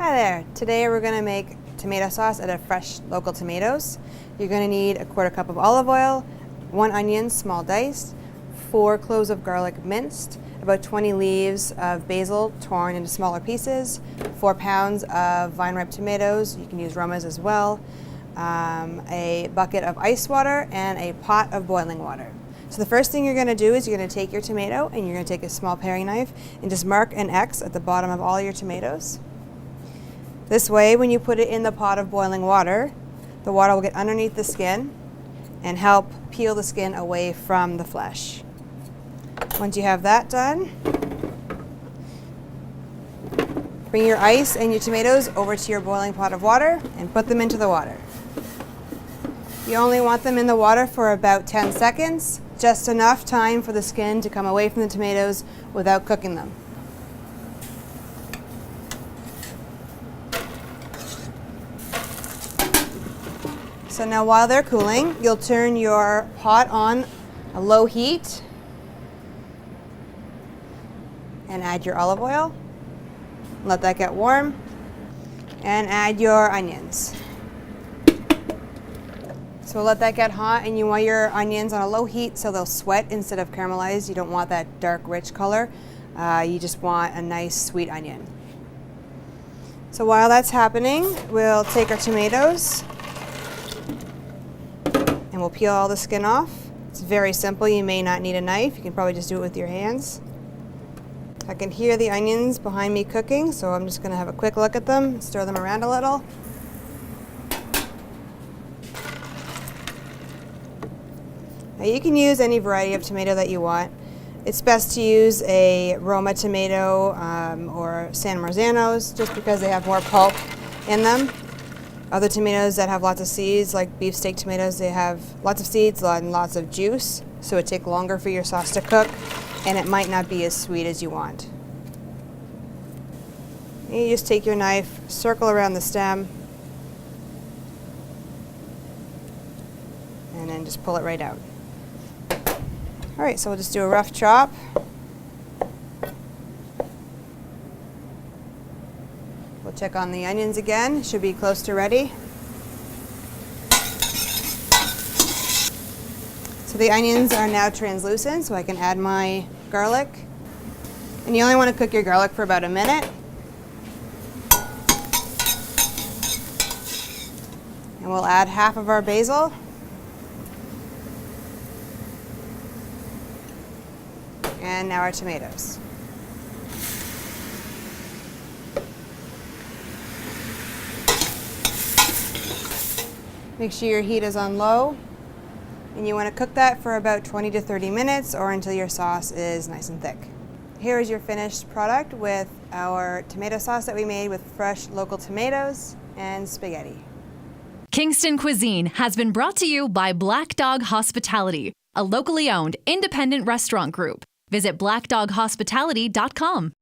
Hi there. Today we're going to make tomato sauce out of fresh local tomatoes. You're going to need a quarter cup of olive oil, 1 onion small diced, 4 cloves of garlic minced, about 20 leaves of basil torn into smaller pieces, 4 pounds of vine-ripe tomatoes, you can use Romas as well, a bucket of ice water, and a pot of boiling water. So the first thing you're going to do is you're going to take your tomato and you're going to take a small paring knife and just mark an X at the bottom of all your tomatoes. This way, when you put it in the pot of boiling water, the water will get underneath the skin and help peel the skin away from the flesh. Once you have that done, bring your ice and your tomatoes over to your boiling pot of water and put them into the water. You only want them in the water for about 10 seconds, just enough time for the skin to come away from the tomatoes without cooking them. So now while they're cooling, you'll turn your pot on a low heat and add your olive oil. Let that get warm and add your onions. So let that get hot, and you want your onions on a low heat so they'll sweat instead of caramelize. You don't want that dark rich color. You just want a nice sweet onion. So while that's happening, we'll take our tomatoes and we'll peel all the skin off. It's very simple. You may not need a knife. You can probably just do it with your hands. I can hear the onions behind me cooking, so I'm just going to have a quick look at them, stir them around a little. Now you can use any variety of tomato that you want. It's best to use a Roma tomato or San Marzanos just because they have more pulp in them. Other tomatoes that have lots of seeds, like beefsteak tomatoes, they have lots of seeds and lots of juice, so it takes longer for your sauce to cook, and it might not be as sweet as you want. And you just take your knife, circle around the stem, and then just pull it right out. All right, so we'll just do a rough chop. We'll check on the onions again. Should be close to ready. So the onions are now translucent, so I can add my garlic. And you only want to cook your garlic for about a minute. And we'll add half of our basil. And now our tomatoes. Make sure your heat is on low, and you want to cook that for about 20 to 30 minutes or until your sauce is nice and thick. Here is your finished product with our tomato sauce that we made with fresh local tomatoes and spaghetti. Kingston Cuisine has been brought to you by Black Dog Hospitality, a locally owned independent restaurant group. Visit blackdoghospitality.com.